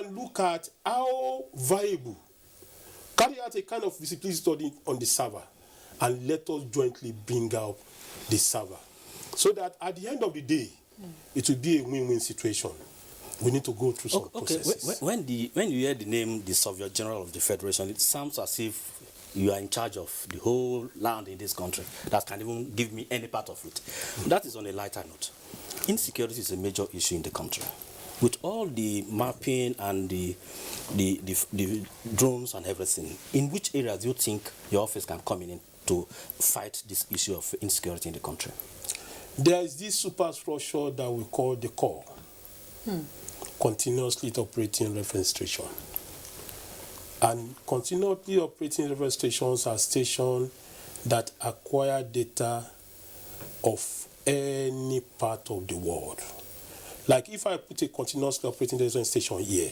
and look at how viable. Carry out a kind of feasibility study on the server and let us jointly bring out the server. So that at the end of the day, it will be a win-win situation. We need to go through some processes. When you hear the name, the Surveyor General of the Federation, it sounds as if you are in charge of the whole land in this country that can even give me any part of it. That is on a lighter note. Insecurity is a major issue in the country. With all the mapping and the drones and everything, in which areas do you think your office can come in to fight this issue of insecurity in the country? There is this superstructure that we call the core, continuously operating reference station. And continuously operating reference stations are stations that acquire data of any part of the world. Like if I put a continuously operating reference station here,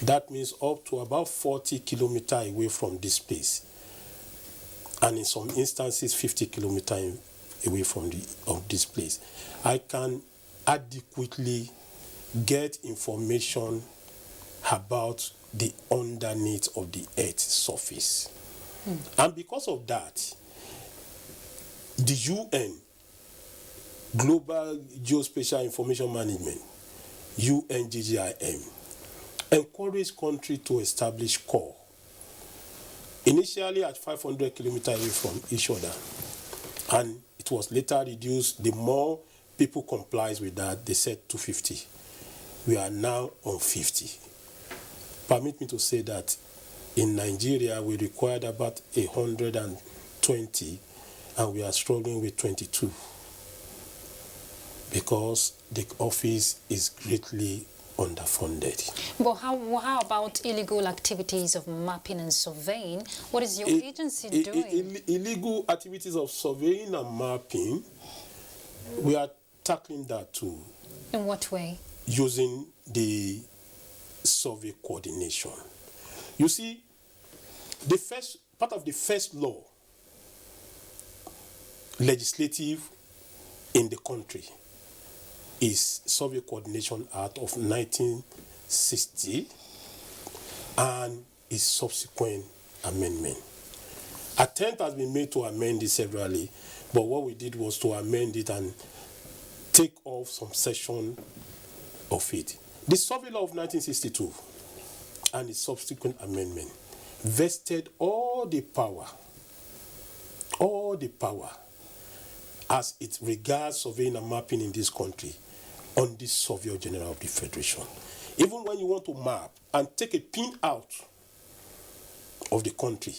that means up to about 40 kilometers away from this place. And in some instances, 50 kilometers away from this place. I can adequately get information about the underneath of the Earth's surface. And because of that, the UN, Global Geospatial Information Management, UNGGIM, encouraged countries to establish core, initially at 500 kilometers away from each other. And it was later reduced. The more people complies with that, they said 250. We are now on 50. Permit me to say that in Nigeria, we required about 120, and we are struggling with 22 because the office is greatly underfunded. But how about illegal activities of mapping and surveying? What is your agency doing? Illegal activities of surveying and mapping, we are tackling that too. In what way? Using the survey coordination. You see, the first part of the first law legislative in the country is Survey Coordination Act of 1960 and its subsequent amendment. Attempt has been made to amend it severally, but what we did was to amend it and take off some section of it. The Survey Law of 1962 and its subsequent amendment vested all the power as it regards surveying and mapping in this country on this Surveyor General of the Federation. Even when you want to map and take a pin out of the country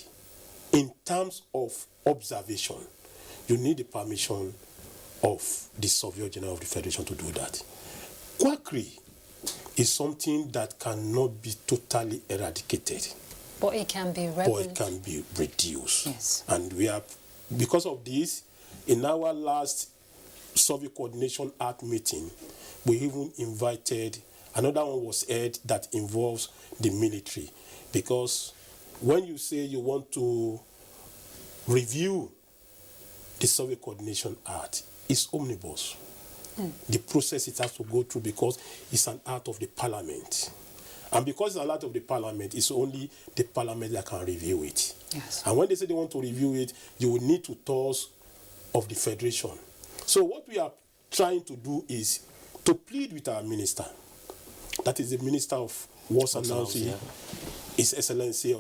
in terms of observation, you need the permission of the Surveyor General of the Federation to do that. Quackery is something that cannot be totally eradicated. But it can be regulated. But it can be reduced. Yes. And we are, because of this, in our last Survey Coordination Act meeting, we even invited, another one was held that involves the military. Because when you say you want to review the Survey Coordination Act, it's omnibus. The process it has to go through because it's an act of the parliament. And because it's an act of the parliament, it's only the parliament that can review it. Yes. And when they say they want to review it, you will need to toss of the federation. So what we are trying to do is to plead with our minister, that is the Minister of Works and Housing, His Excellency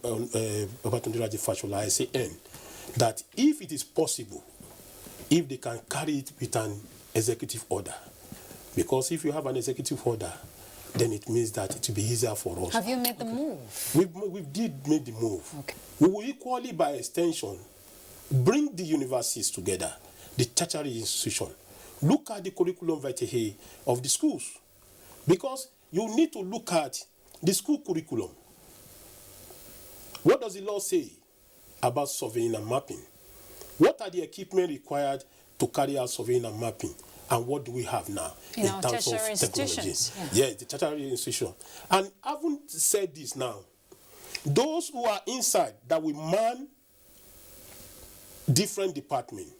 Babatunde Raji Fashola, SAN, that if it is possible, if they can carry it with an executive order, because if you have an executive order, then it means that it will be easier for us. Have you made the move? We did make the move. Okay. We will equally, by extension, bring the universities together, the tertiary institution. Look at the curriculum vitae of the schools, because you need to look at the school curriculum. What does the law say about surveying and mapping? What are the equipment required to carry out surveying and mapping? And what do we have now in terms of technology? Yeah, the tertiary institution. And having said this now, those who are inside that will man different departments,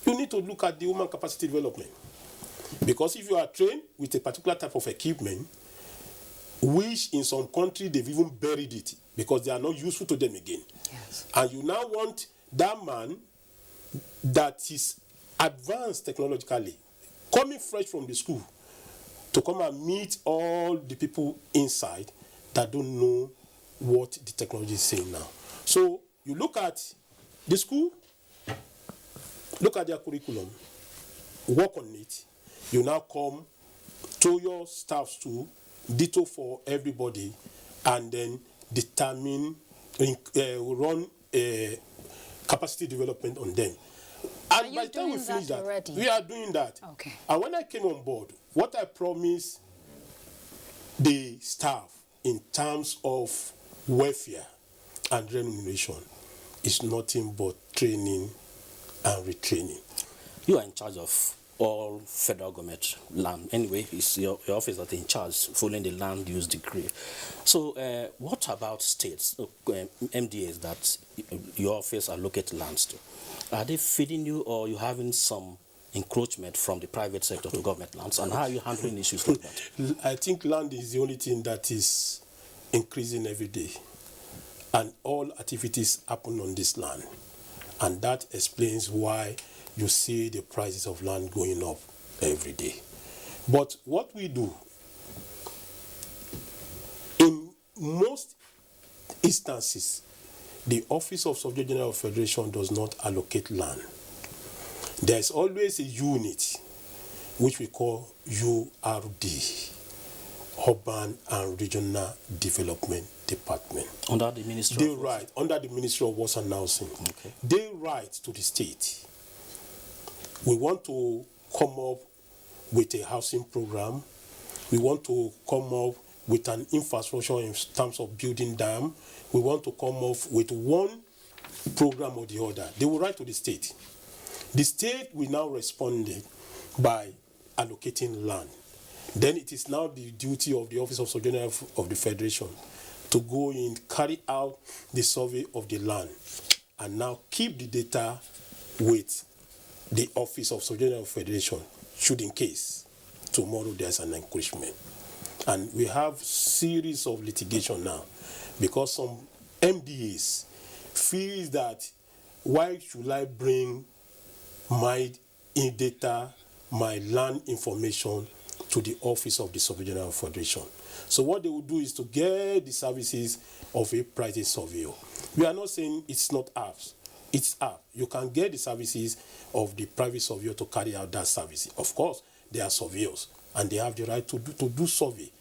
you need to look at the human capacity development. Because if you are trained with a particular type of equipment, which in some countries they've even buried it because they are not useful to them again. Yes. And you now want that man that is advanced technologically, coming fresh from the school, to come and meet all the people inside that don't know what the technology is saying now. So you look at the school, look at their curriculum, work on it. You now come to your staffs too, ditto for everybody, and then determine, run capacity development on them. And Are you by the time we doing finish that that, already? we are doing that. Okay. And when I came on board, what I promised the staff in terms of welfare and remuneration is nothing but training and retraining. You are in charge of all federal government land. Anyway, it's your office that is in charge following the land use decree. So what about states, MDAs that your office allocate lands to? Are they feeding you, or are you having some encroachment from the private sector to government lands? And how are you handling issues like that? I think land is the only thing that is increasing every day. And all activities happen on this land. And that explains why you see the prices of land going up every day. But what we do, in most instances, the Office of Subject General of Federation does not allocate land. There's always a unit which we call URD, Urban and Regional Development Department. Under the Ministry They write, under the Ministry of Works and Housing. Okay. They write to the state, we want to come up with a housing program. We want to come up with an infrastructure in terms of building dam. We want to come up with one program or the other. They will write to the state. The state will now respond by allocating land. Then it is now the duty of the Office of Surgeon of the Federation to go in, carry out the survey of the land, and now keep the data with the Office of Surgeon of the Federation, should in case tomorrow there's an encroachment. And we have series of litigation now because some MDAs feel that why should I bring my data, my land information to the Office of the Surveyor General Federation. So what they will do is to get the services of a private surveyor. We are not saying it's not apps. It's app. You can get the services of the private surveyor to carry out that service. Of course, they are surveyors and they have the right to do survey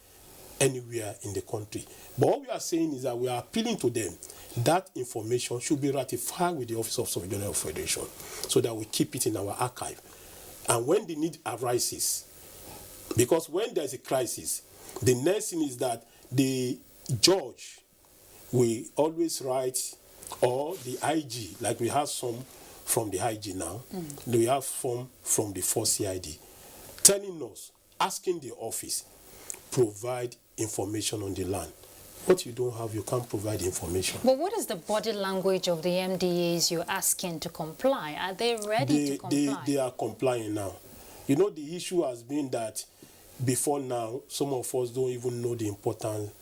anywhere in the country. But what we are saying is that we are appealing to them. That information should be ratified with the Office of Surveyor General Federation so that we keep it in our archive. And when the need arises, because when there's a crisis, the next thing is that the judge will always write, or the IG, like we have some from the IG now, we have some from the 4CID, telling us, asking the office, provide information on the land. What you don't have, you can't provide information. But what is the body language of the MDAs you're asking to comply? Are they ready to comply? They are complying now. You know, the issue has been that before now, some of us don't even know the importance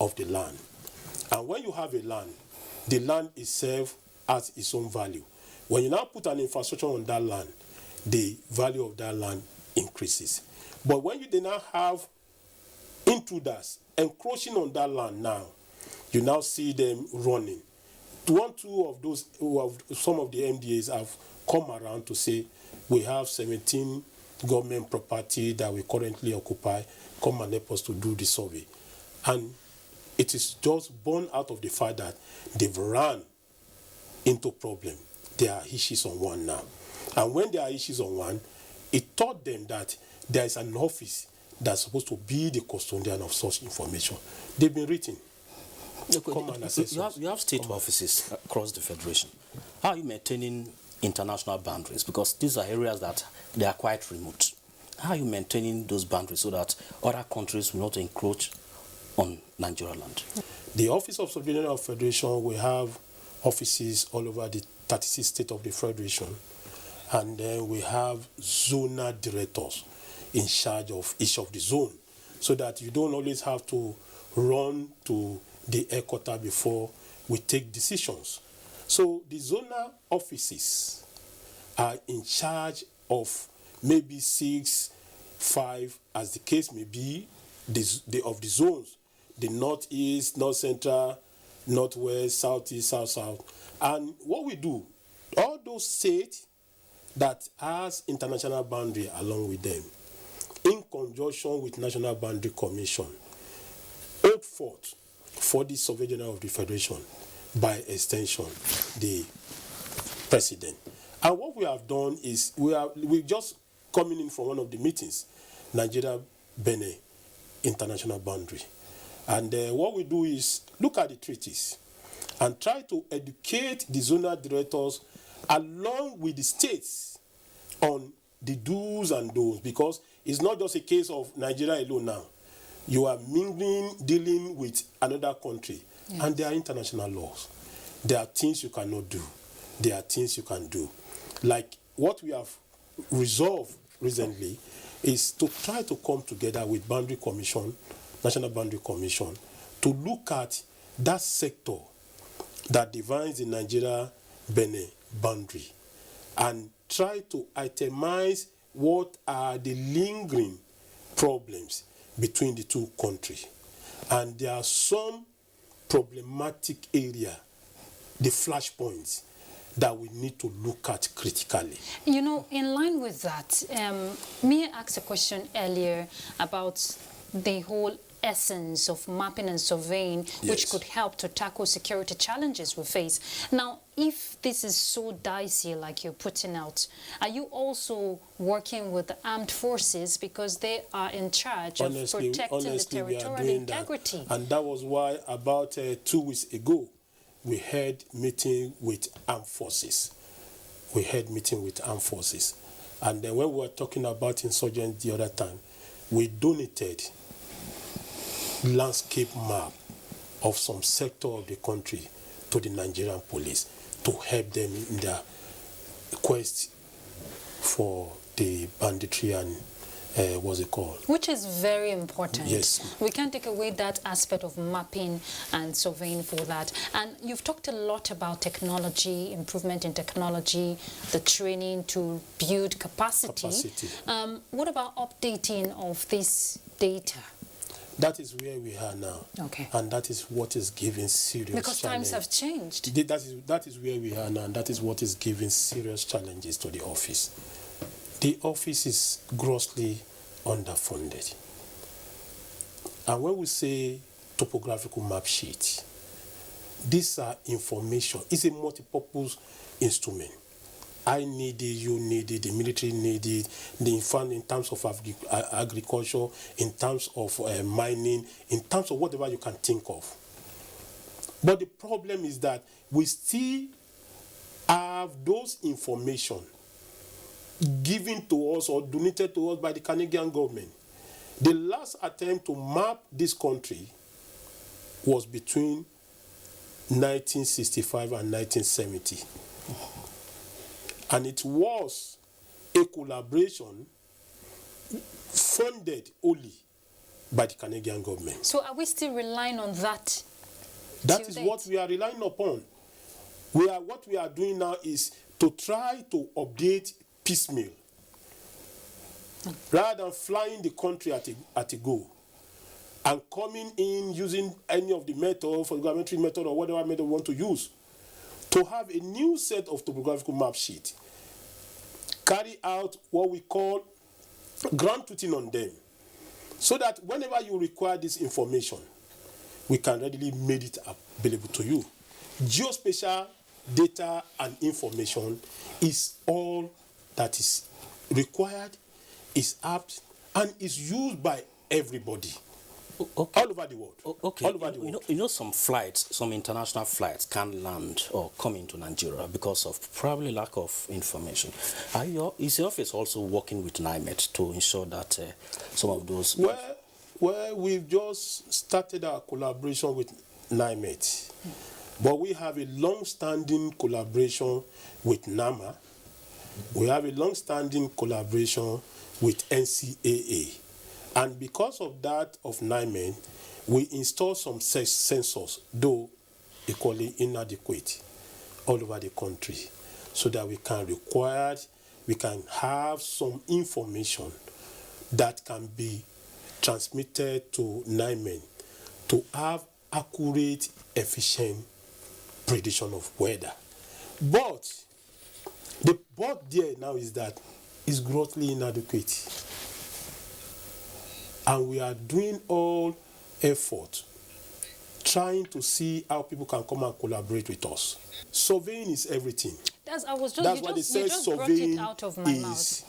of the land. And when you have a land, the land itself has its own value. When you now put an infrastructure on that land, the value of that land increases. But when you now have intruders encroaching on that land now, you now see them running. Two of those, some of the MDAs have come around to say, we have 17 government property that we currently occupy, come and help us to do the survey. And it is just born out of the fact that they've run into problem. There are issues on one now. And when there are issues on one, it taught them that there is an office that's supposed to be the custodian of such information. They've been written. Come and assess us. You have state offices across the Federation. How are you maintaining international boundaries? Because these are areas that they are quite remote. How are you maintaining those boundaries so that other countries will not encroach on Nigerian land? The Office of Surveyor General of Federation will have offices all over the 36 states of the Federation. And then we have zonal directors in charge of each of the zone, so that you don't always have to run to the headquarters before we take decisions. So the zonal offices are in charge of maybe 6, 5, as the case may be, of the zones, the northeast, north central, northwest, southeast, south. And what we do, all those states that has international boundary along with them, in conjunction with National Boundary Commission, hold forth for the Surveyor General of the Federation, by extension, the President. And what we have done is we just coming in from one of the meetings, Nigeria-Benin International Boundary. And what we do is look at the treaties and try to educate the zonal directors along with the states on the do's and don'ts, because it's not just a case of Nigeria alone now. You are mingling, dealing with another country, yes. And there are international laws. There are things you cannot do. There are things you can do. Like what we have resolved recently is to try to come together with Boundary Commission, National Boundary Commission, to look at that sector that defines the Nigeria-Benin boundary and try to itemize what are the lingering problems between the two countries. And there are some problematic area, the flashpoints, that we need to look at critically. You know, in line with that, me asked a question earlier about the whole essence of mapping and surveying, yes, which could help to tackle security challenges we face. Now, if this is so dicey like you're putting out, are you also working with the armed forces, because they are in charge of protecting the territorial integrity? That. And that was why about 2 weeks ago, we had meeting with armed forces. We had meeting with armed forces. And then when we were talking about insurgents the other time, we donated landscape map of some sector of the country to the Nigerian police to help them in their quest for the banditry and what's it called? Which is very important. Yes. We can't take away that aspect of mapping and surveying for that. And you've talked a lot about technology, improvement in technology, the training to build capacity. What about updating of this data? That is where we are now. Okay. And that is what is giving serious because challenge. Times have changed. That is where we are now, and that is what is giving serious challenges to the office. The office is grossly underfunded. And when we say topographical map sheet, these are information. It's a multi-purpose instrument. I need it, you need it, the military need it, in terms of agriculture, in terms of mining, in terms of whatever you can think of. But the problem is that we still have those information given to us or donated to us by the Canadian government. The last attempt to map this country was between 1965 and 1970. And it was a collaboration funded only by the Canadian government. So are we still relying on that? That is what we are relying upon. What we are doing now is to try to update piecemeal. Rather than flying the country at a go and coming in using any of the method, for the governmentary method or whatever method we want to use, to have a new set of topographical map sheet, carry out what we call ground truthing on them, so that whenever you require this information, we can readily make it available to you. Geospatial data and information is all that is required, is apt, and is used by everybody. Okay. All over the world. Okay. All over the world. You know some flights, some international flights can't land or come into Nigeria because of probably lack of information. Is your office also working with NIMET to ensure that some of those... Well, we've just started our collaboration with NIMET. But we have a long-standing collaboration with NAMA. We have a long-standing collaboration with NCAA. And because of that of NIMET, We install some sensors, though equally inadequate, all over the country, so that we can have some information that can be transmitted to NIMEN to have accurate, efficient prediction of weather. But the but there now is that it's grossly inadequate. And we are doing all effort trying to see how people can come and collaborate with us. Surveying is everything. That's why they say you just brought surveying it out of my mouth. is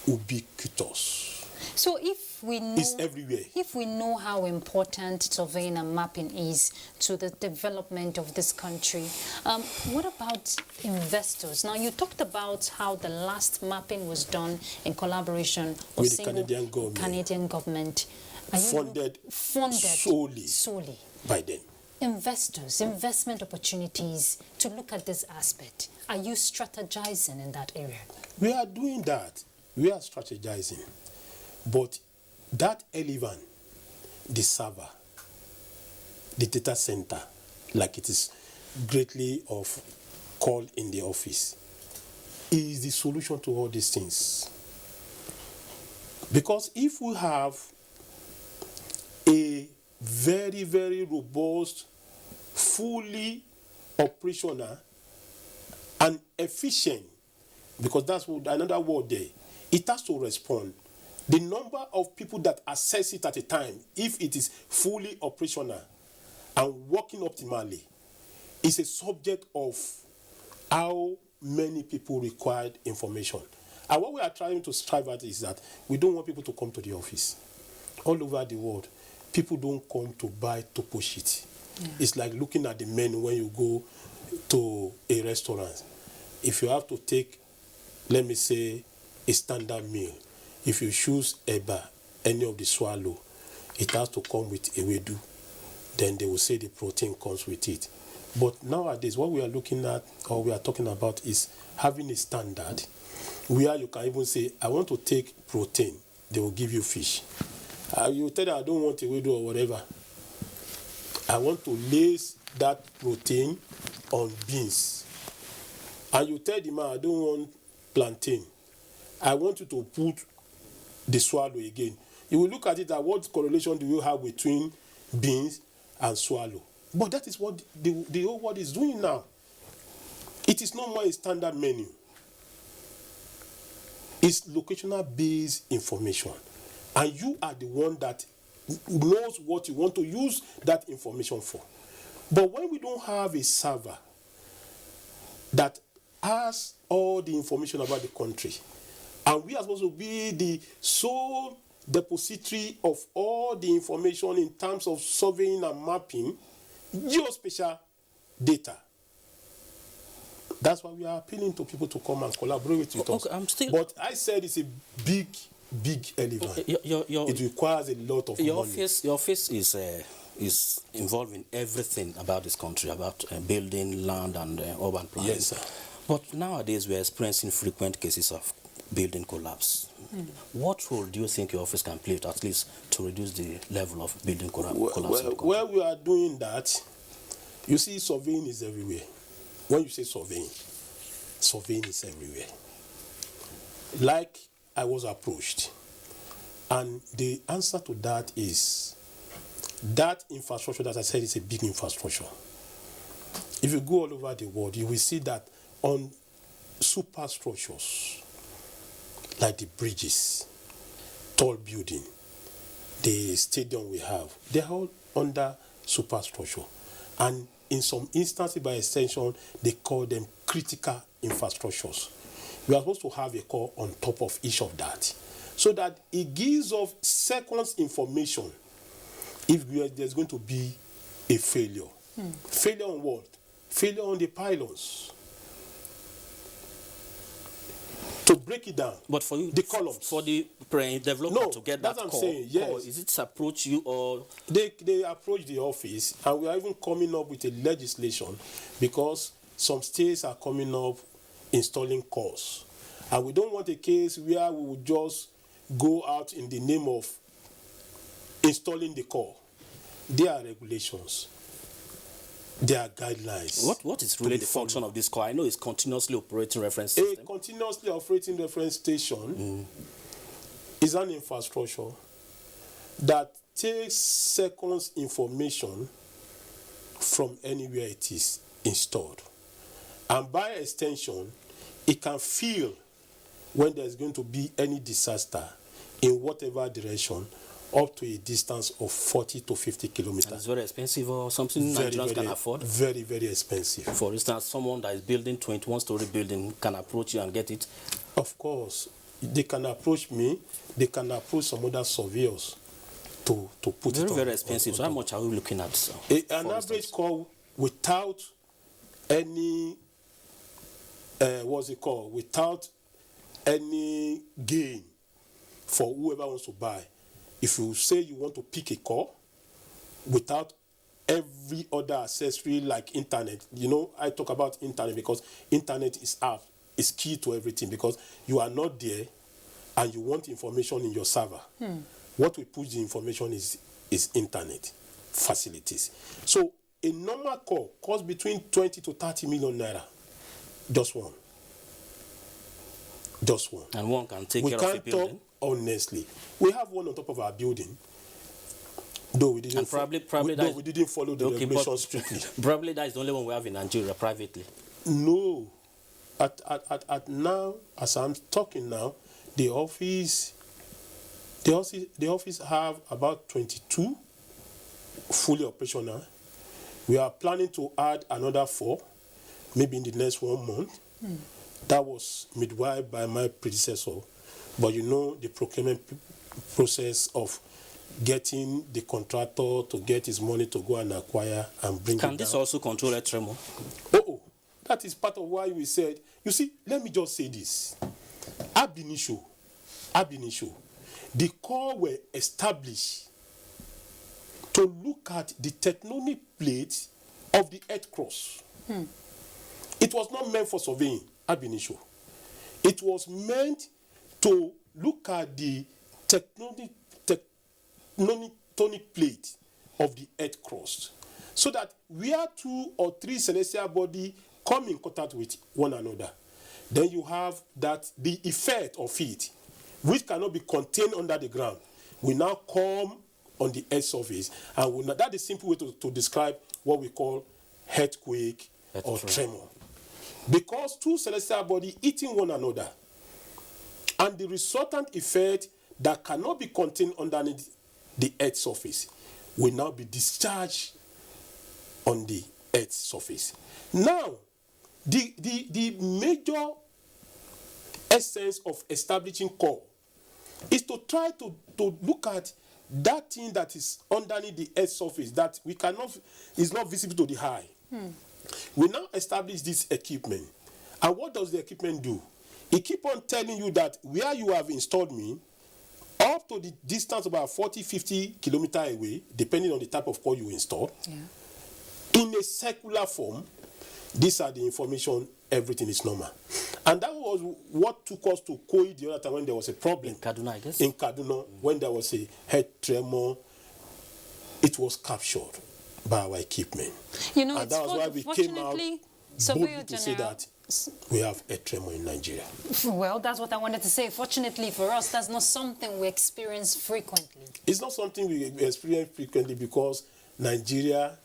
ubiquitous. So if we know, It's everywhere. if we know how important surveying and mapping is to the development of this country, what about investors? Now, you talked about how the last mapping was done in collaboration With the Canadian government. Funded solely by them. Investors, investment opportunities to look at this aspect. Are you strategizing in that area? We are doing that. We are strategizing. But that elephant, the server, the data center, like it is greatly called in the office, is the solution to all these things. Because if we have a very, very robust, fully operational and efficient, because that's another word there, it has to respond. The number of people that access it at a time, if it is fully operational and working optimally, is a subject of how many people require information. And what we are trying to strive at is that we don't want people to come to the office. All over the world, people don't come to buy topo sheet. Yeah. It's like looking at the menu when you go to a restaurant. If you have to take, let me say, a standard meal, if you choose eba, any of the swallow, it has to come with ewedu. Then they will say the protein comes with it. But nowadays, what we are looking at, or we are talking about, is having a standard where you can even say, I want to take protein. They will give you fish. You tell them, I don't want ewedu or whatever. I want to lace that protein on beans. And you tell the man, I don't want plantain. I want you to put the swallow again. You will look at it at what correlation do you have between beans and swallow. But that is what the whole world is doing now. It is no more a standard menu. It's locational based information. And you are the one that knows what you want to use that information for. But when we don't have a server that has all the information about the country, and we are supposed to be the sole depository of all the information in terms of surveying and mapping geospatial data. That's why we are appealing to people to come and collaborate with us. But I said it's a big elephant. It requires a lot of money. Your office is involved in everything about this country, about building, land, and urban planning. Yes, sir. But nowadays we are experiencing frequent cases of building collapse. What role do you think your office can play, at least to reduce the level of building collapse? Where we are doing that, you see, surveying is everywhere. When you say surveying is everywhere. Like I was approached, and the answer to that is that infrastructure that I said is a big infrastructure. If you go all over the world, you will see that on superstructures, like the bridges, tall building, the stadium we have, they are all under superstructure. And in some instances, by extension, they call them critical infrastructures. We are supposed to have a core on top of each of that, so that it gives us seconds information if there's going to be a failure. Failure on what? Failure on the pylons. To break it down, but for you, the columns, for the developer to get that that's what call, I'm saying. Yes. or is it to approach you, or they approach the office, and we are even coming up with a legislation, because some states are coming up installing cores, and we don't want a case where we will just go out in the name of installing the core. there are regulations. There are guidelines. What is really the function of this core? I know it's continuously operating reference system. A continuously operating reference station is an infrastructure that takes seconds information from anywhere it is installed. And by extension, it can feel when there's going to be any disaster in whatever direction up to a distance of 40 to 50 kilometers. And it's very expensive or something Nigerians can afford? Very, very expensive. For instance, someone that is building 21-story building can approach you and get it? Of course. They can approach me. They can approach some other surveyors to put it on. Very expensive. So how much are we looking at? So, an average call without any, without any gain for whoever wants to buy. If you say you want to pick a call without every other accessory like internet, I talk about internet because internet is key to everything, because you are not there and you want information in your server. What we push the information is internet facilities. So a normal call costs between 20 to 30 million naira. Just one. Just one. And one can take care of a building? Honestly, we have one on top of our building, though we didn't. And we didn't follow the regulations strictly. Probably that is the only one we have in Nigeria privately. No, at now, as I'm talking now, the office have about 22 fully operational. We are planning to add another 4, maybe in the next 1 month. That was midwife by my predecessor. But the procurement process of getting the contractor to get his money to go and acquire and bring it down. Can this also control a tremor? Oh, that is part of why we said, you see, let me just say this. Ab initio, the core were established to look at the tectonic plate of the earth crust. It was not meant for surveying, ab initio. It was meant to look at the tectonic plate of the earth crust, so that where 2 or 3 celestial bodies come in contact with one another, then you have that the effect of it, which cannot be contained under the ground, will now come on the earth surface, and that is a simple way to describe what we call earthquake or tremor. Because 2 celestial bodies eating one another, and the resultant effect that cannot be contained underneath the earth surface will now be discharged on the earth surface. Now, the major essence of establishing core is to try to look at that thing that is underneath the earth surface that is not visible to the eye. We now establish this equipment. And what does the equipment do? It keeps on telling you that where you have installed me, up to the distance about 40-50 kilometers away, depending on the type of core you install, in a circular form, these are the information, everything is normal. And that was what took us to Koi the other time when there was a problem. In Kaduna, I guess? In Kaduna, when there was a head tremor, it was captured by our equipment. And that was why we came out boldly to say that we have a tremor in Nigeria. Well, that's what I wanted to say. Fortunately for us, that's not something we experience frequently. It's not something we experience frequently because Nigeria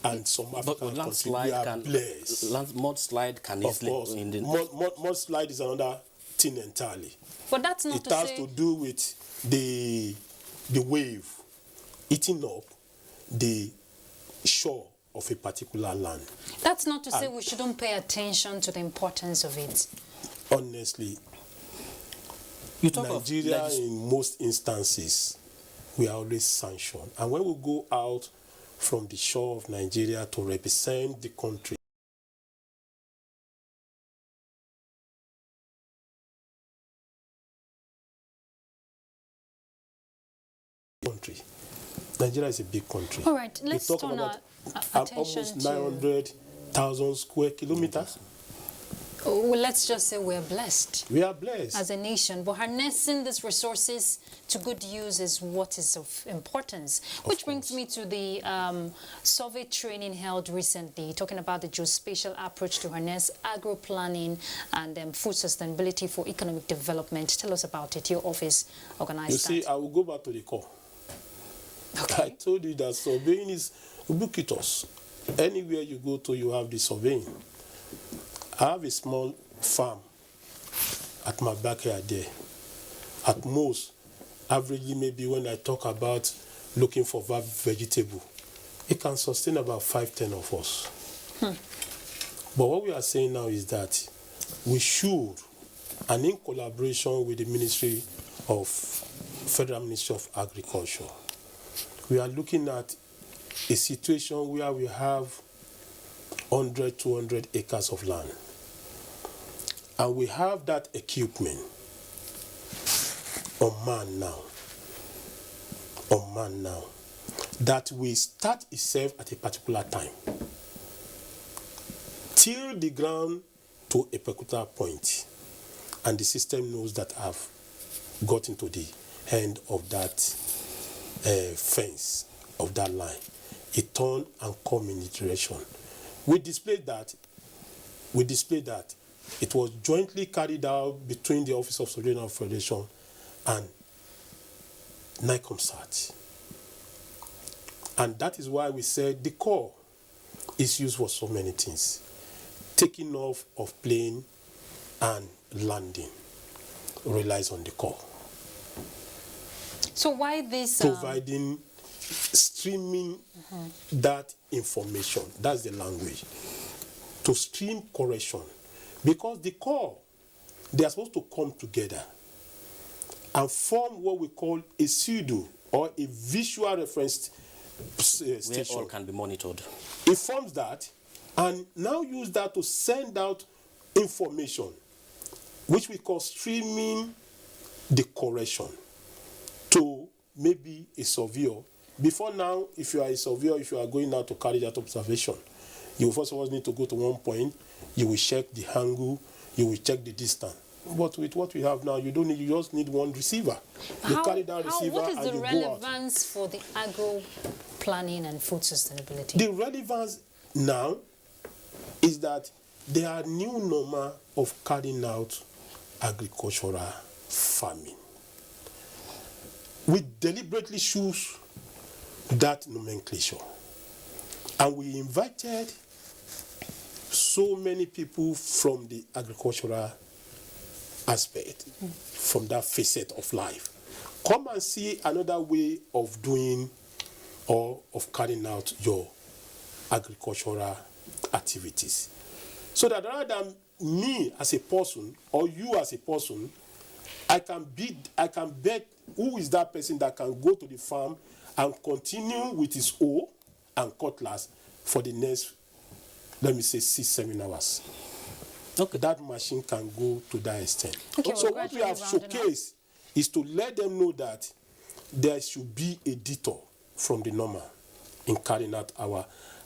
and some African countries, we are blessed. Mudslide can easily... Of course. Mudslide is another thing entirely. But that's not to say... It has to do with the wave eating up the shore of a particular land. That's not to say we shouldn't pay attention to the importance of it. Honestly, Nigeria, in most instances, we are always sanctioned. And when we go out from the shore of Nigeria to represent the country, Nigeria is a big country. All right, let's turn our attention almost 900,000 square kilometers. Well, let's just say we're blessed. We are blessed. As a nation, but harnessing these resources to good use is what is of importance. Which brings me to the survey training held recently, talking about the geospatial approach to harness agro-planning and food sustainability for economic development. Tell us about it. Your office organized that. You see, I will go back to the core. Okay. I told you that surveying is ubiquitous. Anywhere you go to, you have the surveying. I have a small farm at my backyard there. At most, averagely maybe when I talk about looking for vegetable, it can sustain about 5-10 of us. But what we are saying now is that we should, and in collaboration with the Federal Ministry of Agriculture, we are looking at a situation where we have 100, 200 acres of land. And we have that equipment on man now, that will start itself at a particular time, till the ground to a particular point, and the system knows that I've gotten to the end of that fence, of that line. It turn and come in the direction. We displayed that it was jointly carried out between the Office of Surveying and Federation and NICOMSAT. And that is why we said the core is used for so many things. Taking off of plane and landing relies on the core. So why this? Providing, streaming that information, that's the language, to stream correction. Because the core, they are supposed to come together and form what we call a pseudo or a visual reference station. Where all can be monitored. It forms that and now use that to send out information, which we call streaming the correction to maybe a surveyor. Before now, if you are a surveyor, if you are going out to carry that observation, you first of all need to go to one point, you will check the angle, you will check the distance. But with what we have now, you don't need, you just need one receiver. You carry that receiver what is and the you relevance for the agro planning and food sustainability? The relevance now is that there are new norms of carrying out agricultural farming. We deliberately choose that nomenclature. And we invited so many people from the agricultural aspect, from that facet of life. Come and see another way of doing or of carrying out your agricultural activities. So that rather than me as a person or you as a person, I can bet who is that person that can go to the farm and continue with his hoe and cutlass for the next, let me say, 6-7 hours. Okay. That machine can go to that extent. Okay, so what we have showcased is to let them know that there should be a detour from the normal in carrying out our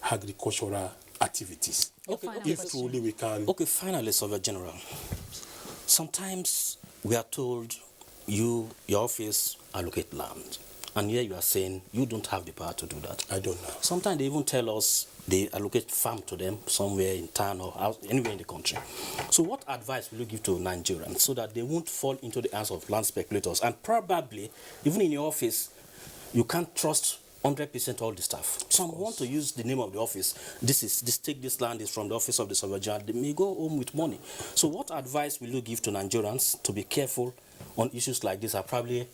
agricultural activities. Okay. If truly we can. Okay, finally, Surveyor General. Sometimes we are told your office allocate land. And here you are saying you don't have the power to do that. I don't know. Sometimes they even tell us they allocate farm to them somewhere in town or anywhere in the country. So what advice will you give to Nigerians so that they won't fall into the hands of land speculators? And probably, even in your office, you can't trust 100% all the staff. Some want to use the name of the office. This land is from the office of the Surveyor General. They may go home with money. So what advice will you give to Nigerians to be careful on issues like this? Are probably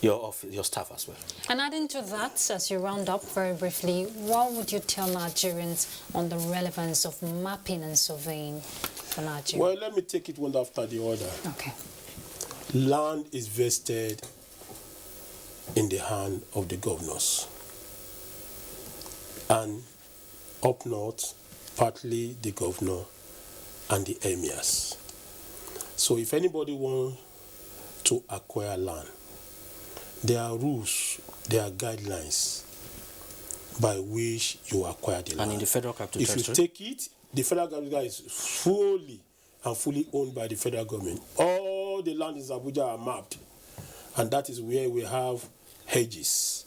your staff as well. And adding to that, as you round up very briefly, what would you tell Nigerians on the relevance of mapping and surveying for Nigeria? Well, let me take it one after the other. Okay. Land is vested in the hand of the governors. And up north, partly the governor and the emirs. So if anybody wants to acquire land, there are rules, there are guidelines by which you acquire the land. And in the Federal Capital Territory, if you take it, the Federal Capital is fully and fully owned by the federal government. All the land in Abuja are mapped, and that is where we have hedges.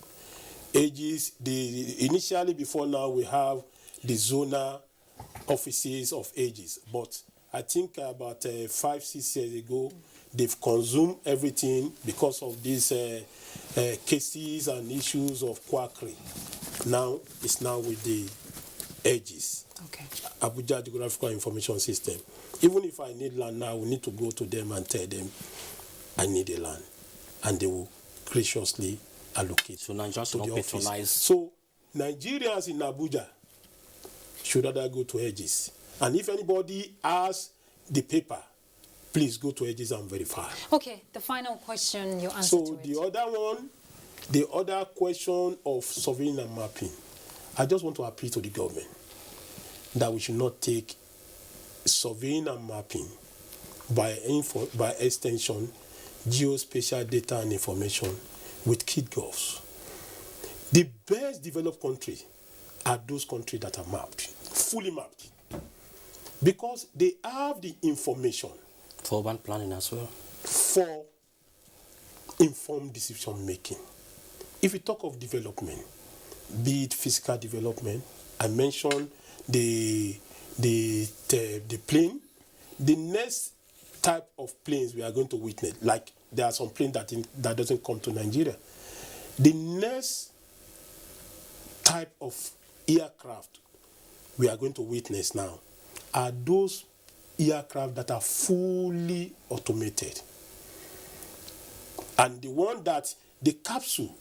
Initially before now we have the zonal offices of hedges, but I think about 5-6 years ago they've consumed everything because of these cases and issues of quackery. Now it's now with the hedges. Okay. Abuja Geographical Information System. Even if I need land now, we need to go to them and tell them I need a land, and they will graciously allocate So Nigerians to don't the office. patronize. So Nigerians in Abuja should rather go to hedges. And if anybody has the paper, please go to hedges and verify. Okay, the final question, your answer So to it. the other one, the other question of surveying and mapping, I just want to appeal to the government that we should not take surveying and mapping by extension, geospatial data and information with kid goals. The best developed countries are those countries that are mapped, fully mapped, because they have the information For urban planning as well. for informed decision making. If we talk of development, be it physical development, I mentioned the plane. The next type of planes we are going to witness, like there are some planes that doesn't come to Nigeria. The next type of aircraft we are going to witness now are those aircraft that are fully automated. And the one that the capsule,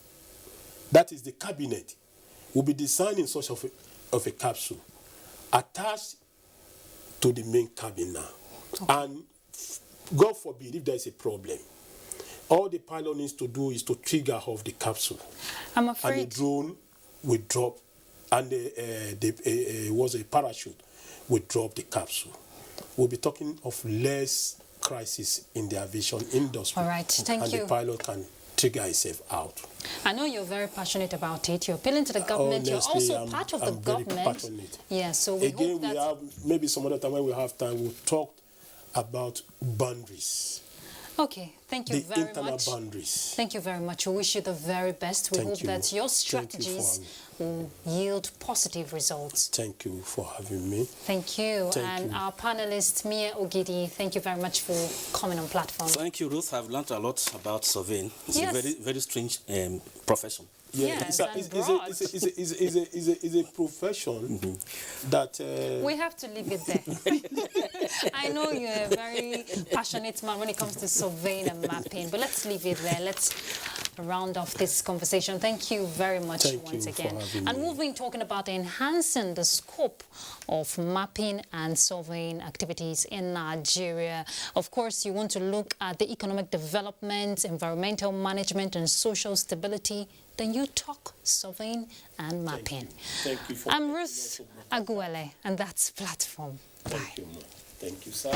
that is the cabinet, will be designed in such of a capsule attached to the main cabin now. Okay. And God forbid if there is a problem, all the pilot needs to do is to trigger off the capsule. I'm afraid. And the drone will drop, and was a parachute will drop the capsule. We'll be talking of less crisis in the aviation industry. All right, thank you. And the pilot can trigger itself out. I know you're very passionate about it. You're appealing to the government. Honestly, you're also part of the government. Very passionate. Yeah, so we Again, hope that... we have, maybe some other time when we have time, we'll talk about boundaries. Okay, thank you very much. The internal boundaries. Thank you very much. We wish you the very best. We hope that your strategies will yield positive results. Thank you for having me. Thank you. And our panelist, Mia Ogidi, thank you very much for coming on platform. Thank you, Ruth. I've learned a lot about surveying. It's a very, very strange profession. Yeah, it's a profession that... we have to leave it there. I know you're a very passionate man when it comes to surveying and mapping, but let's leave it there. Let's round off this conversation. Thank you very much once again. And we've been talking about enhancing the scope of mapping and surveying activities in Nigeria. Of course, you want to look at the economic development, environmental management, and social stability. Then you talk surveying and mapping. Thank you for I'm Ruth Aguele, and that's Platform. Bye. Thank you, sir.